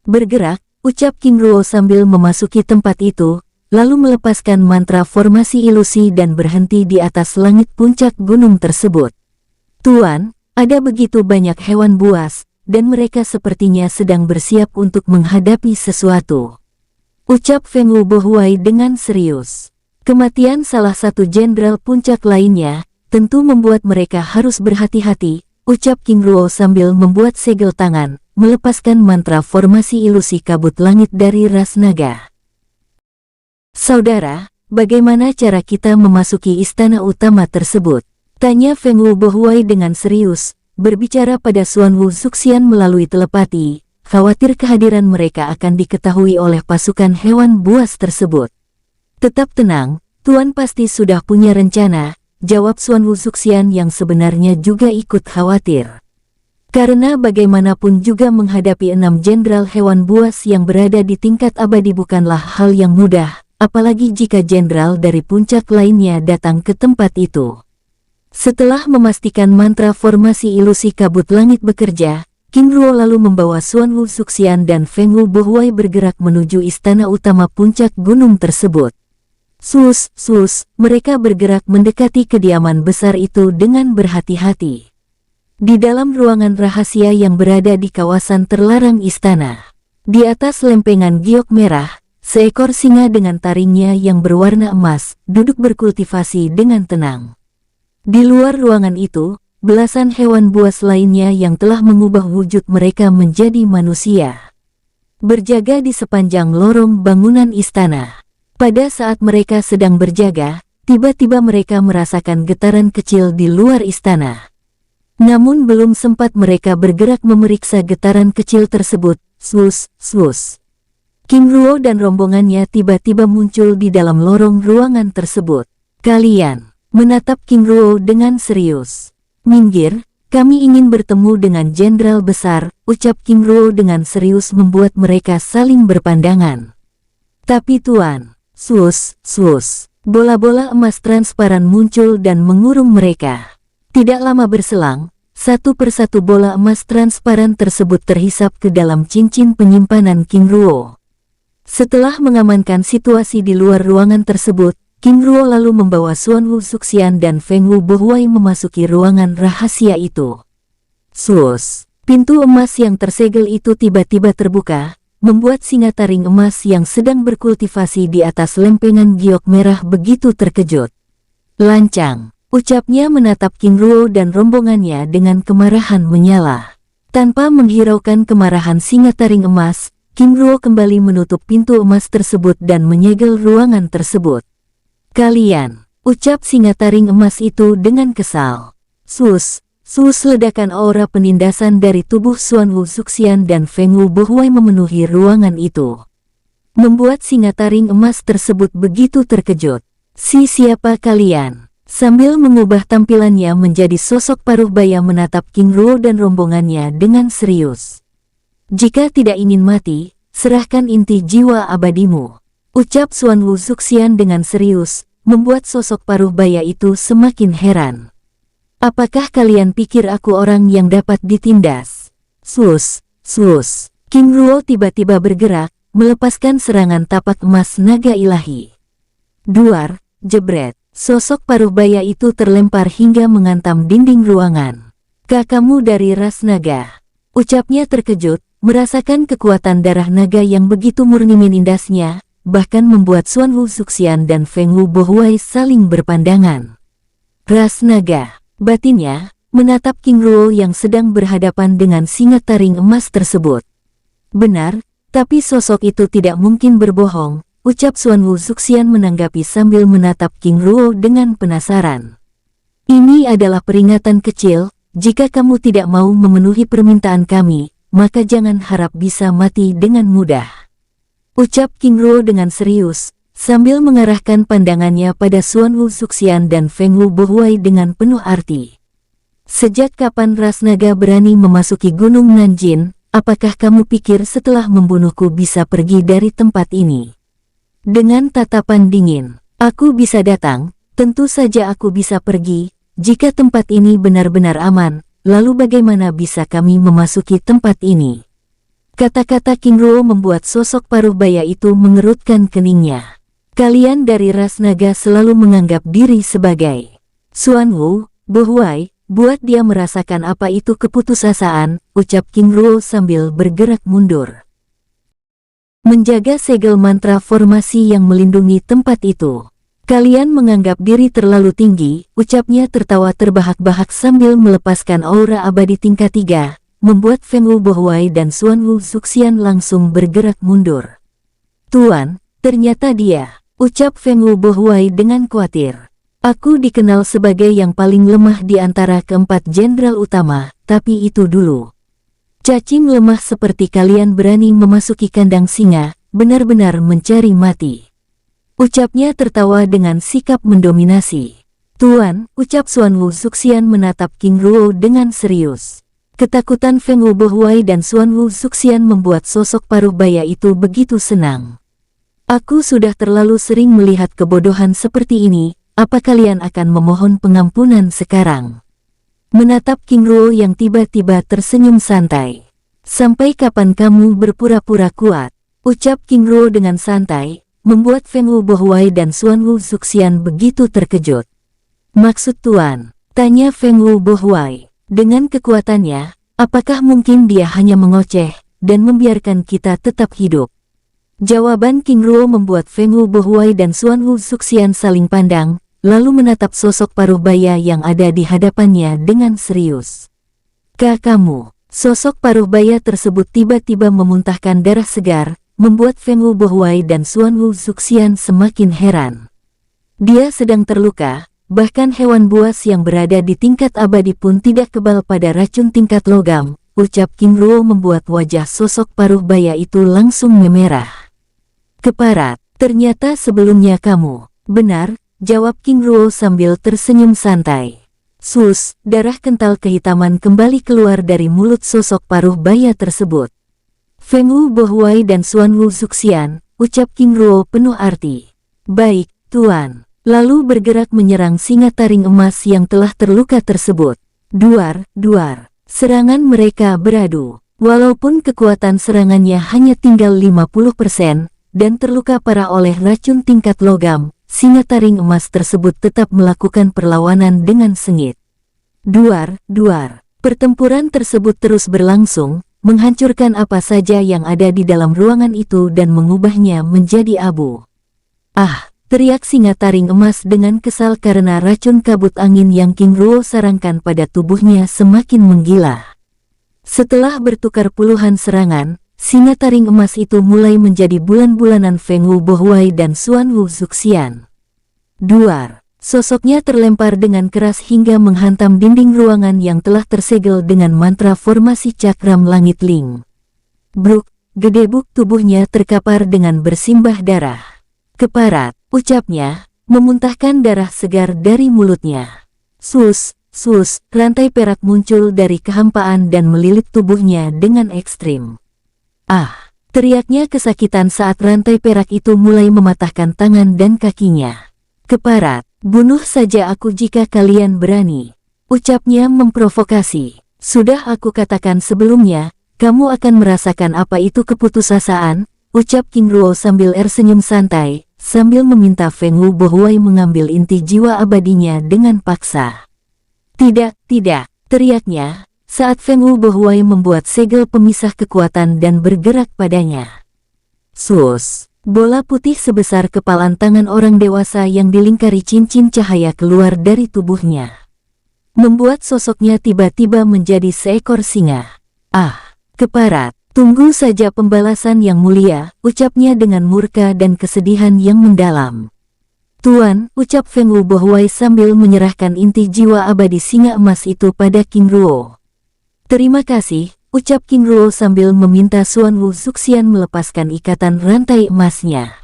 Bergerak, ucap King Ruo sambil memasuki tempat itu, lalu melepaskan mantra formasi ilusi dan berhenti di atas langit puncak gunung tersebut. Tuan, ada begitu banyak hewan buas, dan mereka sepertinya sedang bersiap untuk menghadapi sesuatu. Ucap Feng Wubohuai dengan serius. Kematian salah satu jenderal puncak lainnya, tentu membuat mereka harus berhati-hati, ucap King Ruo sambil membuat segel tangan, melepaskan mantra formasi ilusi kabut langit dari ras naga. Saudara, bagaimana cara kita memasuki istana utama tersebut? Tanya Feng Wubohuai dengan serius, berbicara pada Xuan Wu Zuxian melalui telepati, khawatir kehadiran mereka akan diketahui oleh pasukan hewan buas tersebut. Tetap tenang, Tuan pasti sudah punya rencana, jawab Xuan Wu Zuxian yang sebenarnya juga ikut khawatir. Karena bagaimanapun juga menghadapi 6 jenderal hewan buas yang berada di tingkat abadi bukanlah hal yang mudah, apalagi jika jenderal dari puncak lainnya datang ke tempat itu. Setelah memastikan mantra formasi ilusi kabut langit bekerja, King Ruo lalu membawa Xuan Wu Zuxian dan Feng Wubohuai bergerak menuju istana utama puncak gunung tersebut. Sus, mereka bergerak mendekati kediaman besar itu dengan berhati-hati. Di dalam ruangan rahasia yang berada di kawasan terlarang istana, di atas lempengan giok merah, seekor singa dengan taringnya yang berwarna emas, duduk berkultivasi dengan tenang. Di luar ruangan itu, belasan hewan buas lainnya yang telah mengubah wujud mereka menjadi manusia berjaga di sepanjang lorong bangunan istana. Pada saat mereka sedang berjaga, tiba-tiba mereka merasakan getaran kecil di luar istana. Namun belum sempat mereka bergerak memeriksa getaran kecil tersebut, swus. King Ruo dan rombongannya tiba-tiba muncul di dalam lorong ruangan tersebut. Kalian, menatap King Ruo dengan serius. Minggir, kami ingin bertemu dengan jenderal besar, ucap King Ruo dengan serius membuat mereka saling berpandangan. Tapi Tuan, sus, bola-bola emas transparan muncul dan mengurung mereka. Tidak lama berselang, satu persatu bola emas transparan tersebut terhisap ke dalam cincin penyimpanan King Ruo. Setelah mengamankan situasi di luar ruangan tersebut, King Ruo lalu membawa Xuan Wu Zuxian dan Feng Wubohuai memasuki ruangan rahasia itu. Pintu emas yang tersegel itu tiba-tiba terbuka, membuat singa taring emas yang sedang berkultivasi di atas lempengan giok merah begitu terkejut. Lancang, ucapnya menatap King Ruo dan rombongannya dengan kemarahan menyala. Tanpa menghiraukan kemarahan singa taring emas, King Ruo kembali menutup pintu emas tersebut dan menyegel ruangan tersebut. Kalian, ucap singa taring emas itu dengan kesal. Ledakan aura penindasan dari tubuh Xuan Wu Zuxian dan Feng Wubohuai memenuhi ruangan itu, membuat singa taring emas tersebut begitu terkejut. Siapa kalian? Sambil mengubah tampilannya menjadi sosok paruh baya menatap King Ruo dan rombongannya dengan serius. Jika tidak ingin mati, serahkan inti jiwa abadimu, ucap Xuan Wu Zuxian dengan serius, membuat sosok paruh baya itu semakin heran. Apakah kalian pikir aku orang yang dapat ditindas? King Ruo tiba-tiba bergerak, melepaskan serangan tapak emas naga ilahi. Duar, jebret, sosok paruh baya itu terlempar hingga mengantam dinding ruangan. Kakakmu dari ras naga, ucapnya terkejut, merasakan kekuatan darah naga yang begitu murni menindasnya, bahkan membuat Xuan Wu Zuxian dan Feng Wubohuai saling berpandangan. Ras naga, batinnya, menatap King Ruo yang sedang berhadapan dengan singa taring emas tersebut. Benar, tapi sosok itu tidak mungkin berbohong, ucap Xuan Wu Zuxian menanggapi sambil menatap King Ruo dengan penasaran. Ini adalah peringatan kecil, jika kamu tidak mau memenuhi permintaan kami, maka jangan harap bisa mati dengan mudah, ucap King Ruo dengan serius, sambil mengarahkan pandangannya pada Xuan Wu Zuxian dan Feng Wubohuai dengan penuh arti. Sejak kapan ras naga berani memasuki Gunung Nanjin? Apakah kamu pikir setelah membunuhku bisa pergi dari tempat ini? Dengan tatapan dingin, aku bisa datang, Tentu saja aku bisa pergi, jika tempat ini benar-benar aman, lalu bagaimana bisa kami memasuki tempat ini? Kata-kata King Ruo membuat sosok paruh baya itu mengerutkan keningnya. Kalian dari ras naga selalu menganggap diri sebagai Xuanwu, Bohuai, buat dia merasakan apa itu keputusasaan, ucap King Ruo sambil bergerak mundur. Menjaga segel mantra formasi yang melindungi tempat itu. Kalian menganggap diri terlalu tinggi, ucapnya tertawa terbahak-bahak sambil melepaskan aura abadi tingkat 3, membuat Feng Wu Bohuai dan Xuanwu Zuxian langsung bergerak mundur. Tuan, ternyata dia, ucap Feng Wu Bohuai dengan khawatir. Aku dikenal sebagai yang paling lemah di antara keempat jenderal utama, tapi itu dulu. Cacing lemah seperti kalian berani memasuki kandang singa, benar-benar mencari mati. Ucapnya tertawa dengan sikap mendominasi. Tuan, ucap Xuanwu Zuxian menatap King Ruo dengan serius. Ketakutan Feng Wu Bohuai dan Xuanwu Zuxian membuat sosok paruh baya itu begitu senang. Aku sudah terlalu sering melihat kebodohan seperti ini, apa kalian akan memohon pengampunan sekarang? Menatap King Ruo yang tiba-tiba tersenyum santai. Sampai kapan kamu berpura-pura kuat? Ucap King Ruo dengan santai, membuat Feng Wu Bohuai dan Xuanwu Zuxian begitu terkejut. Maksud Tuan? Tanya Feng Wu Bohuai. Dengan kekuatannya, apakah mungkin dia hanya mengoceh dan membiarkan kita tetap hidup? Jawaban King Ruo membuat Feng Wu Bohuai dan Xuanwu Zuxian saling pandang, lalu menatap sosok paruh baya yang ada di hadapannya dengan serius. Kamu, sosok paruh baya tersebut tiba-tiba memuntahkan darah segar, membuat Feng Wu Bohuai dan Xuanwu Zuxian semakin heran. Dia sedang terluka, bahkan hewan buas yang berada di tingkat abadi pun tidak kebal pada racun tingkat logam, ucap King Ruo membuat wajah sosok paruh baya itu langsung memerah. Keparat, ternyata sebelumnya kamu. Benar, jawab King Ruo sambil tersenyum santai. Sus, darah kental kehitaman kembali keluar dari mulut sosok paruh baya tersebut. Feng Wu Bohuai dan Xuanwu Zuxian, ucap King Ruo penuh arti. Baik, Tuan. Lalu bergerak menyerang singa taring emas yang telah terluka tersebut. Duar, serangan mereka beradu. Walaupun kekuatan serangannya hanya tinggal 50% dan terluka parah oleh racun tingkat logam, singa taring emas tersebut tetap melakukan perlawanan dengan sengit. Duar, pertempuran tersebut terus berlangsung, menghancurkan apa saja yang ada di dalam ruangan itu dan mengubahnya menjadi abu. Ah! Teriak singa taring emas dengan kesal karena racun kabut angin yang King Ruo sarangkan pada tubuhnya semakin menggila. Setelah bertukar puluhan serangan, singa taring emas itu mulai menjadi bulan-bulanan Feng Wu Bohuai dan Xuanwu Zuxian. Duar, sosoknya terlempar dengan keras hingga menghantam dinding ruangan yang telah tersegel dengan mantra formasi cakram langit ling. Bruk, gedebuk tubuhnya terkapar dengan bersimbah darah. Keparat, ucapnya, memuntahkan darah segar dari mulutnya. Sus, rantai perak muncul dari kehampaan dan melilit tubuhnya dengan ekstrim. Ah, teriaknya kesakitan saat rantai perak itu mulai mematahkan tangan dan kakinya. Keparat, bunuh saja aku jika kalian berani. Ucapnya memprovokasi. Sudah aku katakan sebelumnya, kamu akan merasakan apa itu keputusasaan, ucap King Ruo sambil tersenyum santai, sambil meminta Feng Wu Bohuai mengambil inti jiwa abadinya dengan paksa. Tidak, teriaknya, saat Feng Wu Bohuai membuat segel pemisah kekuatan dan bergerak padanya. Sus, bola putih sebesar kepalan tangan orang dewasa yang dilingkari cincin cahaya keluar dari tubuhnya, membuat sosoknya tiba-tiba menjadi seekor singa. Ah, keparat. Tunggu saja pembalasan yang mulia, ucapnya dengan murka dan kesedihan yang mendalam. Tuan, ucap Feng Wu Bohuai sambil menyerahkan inti jiwa abadi singa emas itu pada King Ruo. Terima kasih, ucap King Ruo sambil meminta Xuanwu Zuxian melepaskan ikatan rantai emasnya.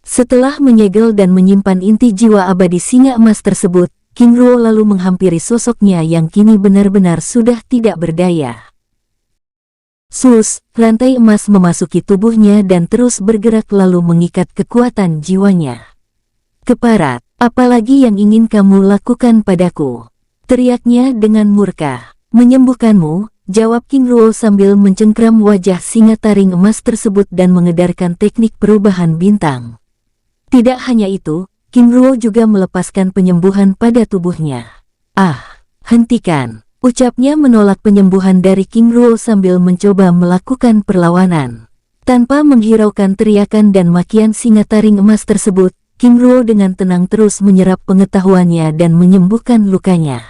Setelah menyegel dan menyimpan inti jiwa abadi singa emas tersebut, King Ruo lalu menghampiri sosoknya yang kini benar-benar sudah tidak berdaya. Sus, rantai emas memasuki tubuhnya dan terus bergerak lalu mengikat kekuatan jiwanya. Keparat, Apalagi yang ingin kamu lakukan padaku? Teriaknya dengan murka. Menyembuhkanmu, jawab King Ruo sambil mencengkram wajah singa taring emas tersebut dan mengedarkan teknik perubahan bintang. Tidak hanya itu, King Ruo juga melepaskan penyembuhan pada tubuhnya. Ah, hentikan, ucapnya menolak penyembuhan dari King Ruo sambil mencoba melakukan perlawanan. Tanpa menghiraukan teriakan dan makian singa taring emas tersebut, King Ruo dengan tenang terus menyerap pengetahuannya dan menyembuhkan lukanya.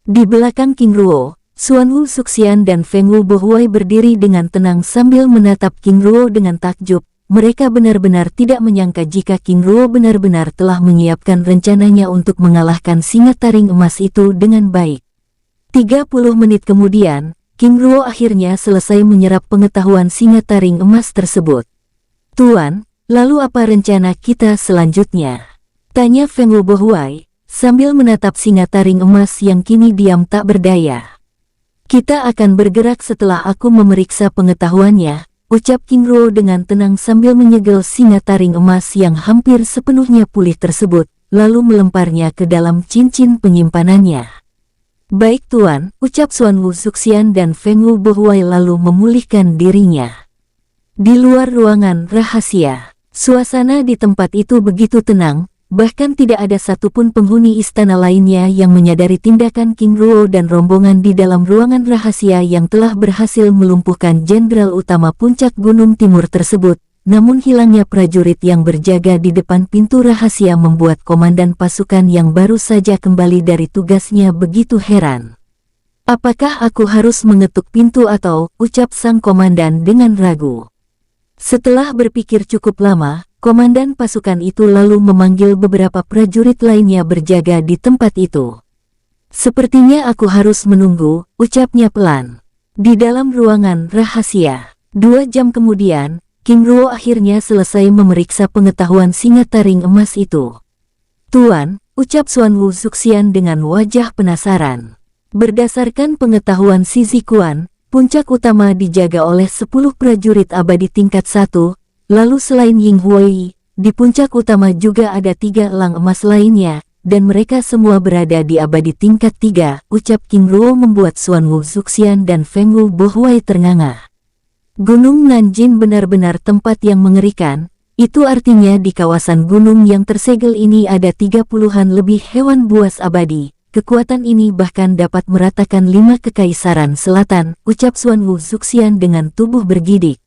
Di belakang King Ruo, Xuan Wu Suxian dan Feng Wu Bohuai berdiri dengan tenang sambil menatap King Ruo dengan takjub. Mereka benar-benar tidak menyangka jika King Ruo benar-benar telah menyiapkan rencananya untuk mengalahkan singa taring emas itu dengan baik. 30 menit kemudian, King Ruo akhirnya selesai menyerap pengetahuan singa taring emas tersebut. Tuan, lalu apa rencana kita selanjutnya? Tanya Feng Wu Bohuai, sambil menatap singa taring emas yang kini diam tak berdaya. Kita akan bergerak setelah aku memeriksa pengetahuannya, ucap King Ruo dengan tenang sambil menyegel singa taring emas yang hampir sepenuhnya pulih tersebut, lalu melemparnya ke dalam cincin penyimpanannya. Baik tuan, ucap Xuan Wu Suxian dan Feng Wu Bohuai lalu memulihkan dirinya. Di luar ruangan rahasia, suasana di tempat itu begitu tenang, bahkan tidak ada satupun penghuni istana lainnya yang menyadari tindakan King Ruo dan rombongan di dalam ruangan rahasia yang telah berhasil melumpuhkan jenderal utama puncak Gunung Timur tersebut. Namun hilangnya prajurit yang berjaga di depan pintu rahasia membuat komandan pasukan yang baru saja kembali dari tugasnya begitu heran. Apakah aku harus mengetuk pintu atau, ucap sang komandan dengan ragu. Setelah berpikir cukup lama, komandan pasukan itu lalu memanggil beberapa prajurit lainnya berjaga di tempat itu. Sepertinya aku harus menunggu, ucapnya pelan. Di dalam ruangan rahasia, 2 jam kemudian, King Ruo akhirnya selesai memeriksa pengetahuan singa taring emas itu. Tuan, ucap Xuan Wu Suxian dengan wajah penasaran. Berdasarkan pengetahuan Si Zikuan, puncak utama dijaga oleh 10 prajurit abadi tingkat 1, lalu selain Ying Huai, di puncak utama juga ada 3 elang emas lainnya, dan mereka semua berada di abadi tingkat 3, ucap King Ruo membuat Xuan Wu Suxian dan Feng Wu Bohuai ternganga. Gunung Nanjin benar-benar tempat yang mengerikan, itu artinya di kawasan gunung yang tersegel ini ada 30-an lebih hewan buas abadi. Kekuatan ini bahkan dapat meratakan 5 kekaisaran selatan, ucap Xuan Wu Suxian dengan tubuh bergidik.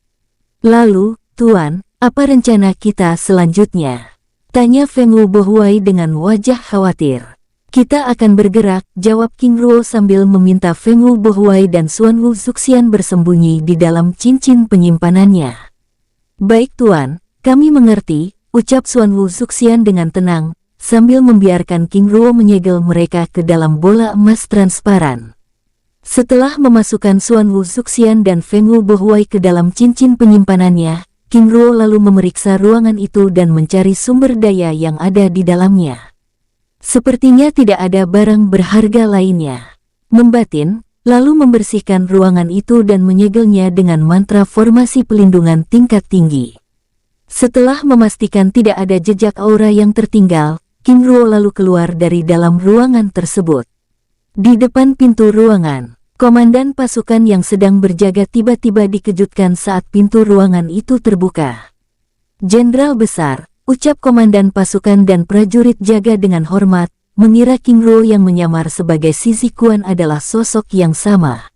Lalu, Tuan, apa rencana kita selanjutnya? Tanya Feng Wu Bohuai dengan wajah khawatir. Kita akan bergerak, jawab King Ruo sambil meminta Feng Wu Bohuai dan Xuan Wu Suxian bersembunyi di dalam cincin penyimpanannya. Baik Tuan, kami mengerti, ucap Xuan Wu Suxian dengan tenang, sambil membiarkan King Ruo menyegel mereka ke dalam bola emas transparan. Setelah memasukkan Xuan Wu Suxian dan Feng Wu Bohuai ke dalam cincin penyimpanannya, King Ruo lalu memeriksa ruangan itu dan mencari sumber daya yang ada di dalamnya. Sepertinya tidak ada barang berharga lainnya. Membatin, lalu membersihkan ruangan itu dan menyegelnya dengan mantra formasi pelindungan tingkat tinggi. Setelah memastikan tidak ada jejak aura yang tertinggal, King Ruo lalu keluar dari dalam ruangan tersebut. Di depan pintu ruangan, komandan pasukan yang sedang berjaga tiba-tiba dikejutkan saat pintu ruangan itu terbuka. Jenderal besar, ucap komandan pasukan dan prajurit jaga dengan hormat, mengira King Ruo yang menyamar sebagai Si Zikuan adalah sosok yang sama.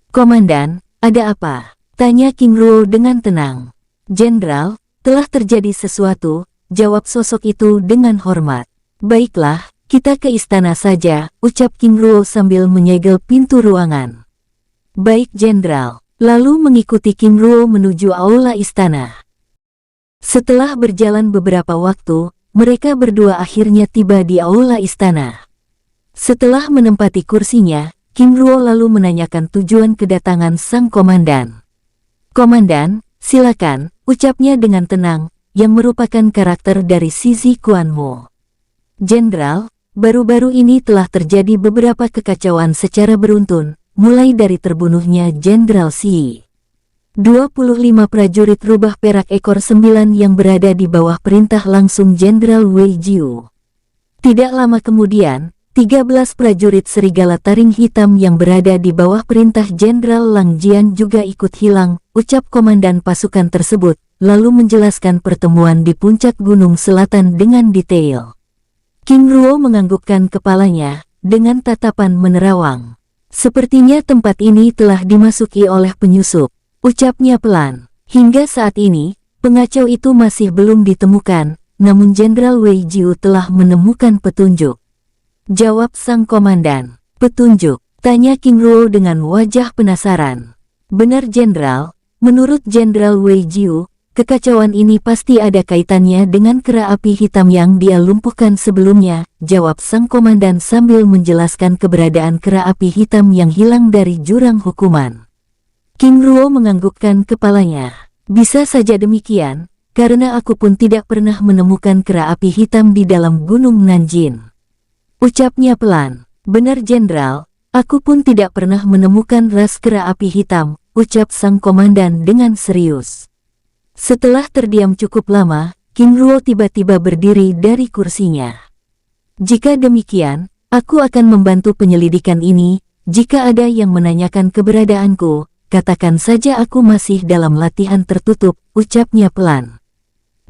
Komandan, ada apa? Tanya King Ruo dengan tenang. Jenderal, telah terjadi sesuatu, jawab sosok itu dengan hormat. Baiklah, kita ke istana saja, ucap King Ruo sambil menyegel pintu ruangan. Baik Jenderal, lalu mengikuti King Ruo menuju aula istana. Setelah berjalan beberapa waktu, mereka berdua akhirnya tiba di aula istana. Setelah menempati kursinya, King Ruo lalu menanyakan tujuan kedatangan sang komandan. Komandan, silakan, ucapnya dengan tenang, yang merupakan karakter dari Si Zikuan Mo. Jenderal, baru-baru ini telah terjadi beberapa kekacauan secara beruntun, mulai dari terbunuhnya Jenderal Si. 25 prajurit rubah perak ekor 9 yang berada di bawah perintah langsung Jenderal Wei Jiu. Tidak lama kemudian, 13 prajurit serigala taring hitam yang berada di bawah perintah Jenderal Lang Jian juga ikut hilang, ucap komandan pasukan tersebut, lalu menjelaskan pertemuan di puncak gunung selatan dengan detail. King Ruo menganggukkan kepalanya, dengan tatapan menerawang. Sepertinya tempat ini telah dimasuki oleh penyusup, ucapnya pelan. Hingga saat ini, pengacau itu masih belum ditemukan, namun Jenderal Wei Jiu telah menemukan petunjuk. Jawab sang komandan. Petunjuk? Tanya King Ruo dengan wajah penasaran. Benar Jenderal, menurut Jenderal Wei Jiu, kekacauan ini pasti ada kaitannya dengan kera api hitam yang dia lumpuhkan sebelumnya, jawab sang komandan sambil menjelaskan keberadaan kera api hitam yang hilang dari jurang hukuman. King Ruo menganggukkan kepalanya. Bisa saja demikian, karena aku pun tidak pernah menemukan kera api hitam di dalam Gunung Nanjin. Ucapnya pelan. Benar Jenderal, aku pun tidak pernah menemukan ras kera api hitam, ucap sang komandan dengan serius. Setelah terdiam cukup lama, King Ruo tiba-tiba berdiri dari kursinya. Jika demikian, aku akan membantu penyelidikan ini. Jika ada yang menanyakan keberadaanku, katakan saja aku masih dalam latihan tertutup, ucapnya pelan.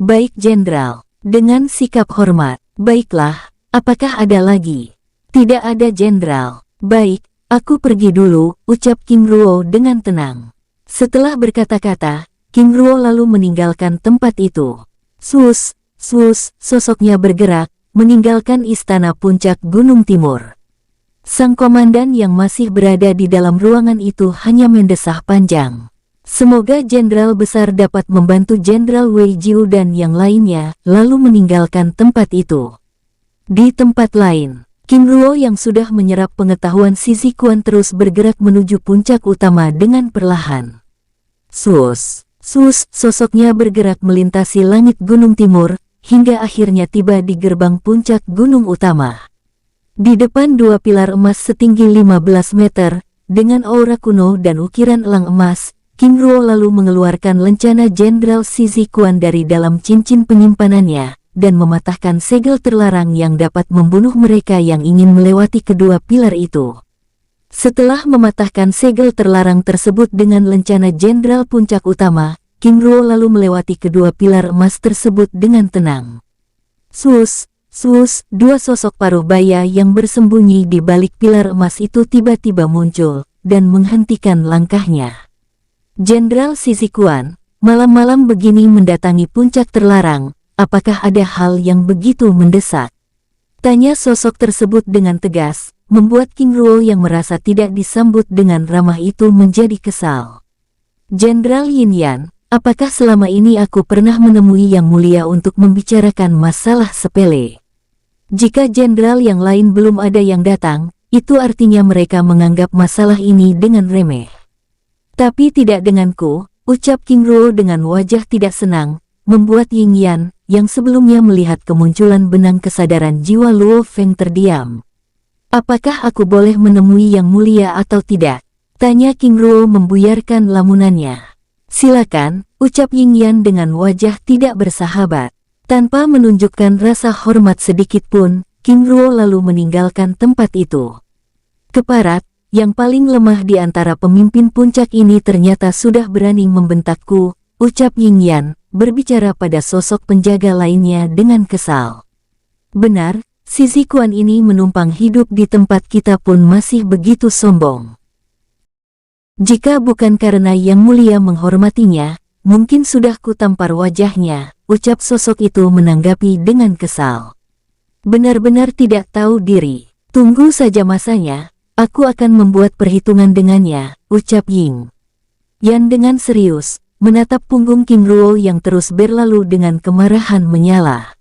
Baik Jenderal, dengan sikap hormat. Baiklah, apakah ada lagi? Tidak ada Jenderal. Baik, aku pergi dulu, ucap King Ruo dengan tenang. Setelah berkata-kata, King Ruo lalu meninggalkan tempat itu. Sus, sosoknya bergerak, meninggalkan istana puncak Gunung Timur. Sang komandan yang masih berada di dalam ruangan itu hanya mendesah panjang. Semoga Jenderal Besar dapat membantu Jenderal Wei Jiu dan yang lainnya, lalu meninggalkan tempat itu. Di tempat lain, King Ruo yang sudah menyerap pengetahuan Sisi Kuan terus bergerak menuju puncak utama dengan perlahan. Sus, sosoknya bergerak melintasi langit Gunung Timur, hingga akhirnya tiba di gerbang puncak gunung utama. Di depan dua pilar emas setinggi 15 meter, dengan aura kuno dan ukiran elang emas, King Ruo lalu mengeluarkan lencana Jenderal Sisi Kuan dari dalam cincin penyimpanannya, dan mematahkan segel terlarang yang dapat membunuh mereka yang ingin melewati kedua pilar itu. Setelah mematahkan segel terlarang tersebut dengan lencana Jenderal Puncak Utama, King Ruo lalu melewati kedua pilar emas tersebut dengan tenang. Sus, dua sosok paruh baya yang bersembunyi di balik pilar emas itu tiba-tiba muncul, dan menghentikan langkahnya. Jenderal Sisi Kuan, malam-malam begini mendatangi puncak terlarang, apakah ada hal yang begitu mendesak? Tanya sosok tersebut dengan tegas, membuat King Ruo yang merasa tidak disambut dengan ramah itu menjadi kesal. Jenderal Yin Yan, apakah selama ini aku pernah menemui Yang Mulia untuk membicarakan masalah sepele? Jika jenderal yang lain belum ada yang datang, itu artinya mereka menganggap masalah ini dengan remeh. Tapi tidak denganku, ucap King Ruo dengan wajah tidak senang, membuat Yin Yan, yang sebelumnya melihat kemunculan benang kesadaran jiwa Luo Feng terdiam. Apakah aku boleh menemui Yang Mulia atau tidak? Tanya King Ruo membuyarkan lamunannya. Silakan, ucap Yin Yan dengan wajah tidak bersahabat. Tanpa menunjukkan rasa hormat sedikit pun, King Ruo lalu meninggalkan tempat itu. Keparat, yang paling lemah di antara pemimpin puncak ini ternyata sudah berani membentakku, ucap Yin Yan, berbicara pada sosok penjaga lainnya dengan kesal. Benar, Sisi Kuan ini menumpang hidup di tempat kita pun masih begitu sombong. Jika bukan karena Yang Mulia menghormatinya, mungkin sudah kutampar wajahnya, ucap sosok itu menanggapi dengan kesal. Benar-benar tidak tahu diri. Tunggu saja masanya, aku akan membuat perhitungan dengannya, ucap Yin Yan dengan serius, menatap punggung King Ruo yang terus berlalu dengan kemarahan menyala.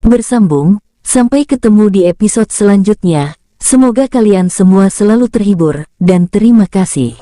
Bersambung, sampai ketemu di episode selanjutnya. Semoga kalian semua selalu terhibur, dan terima kasih.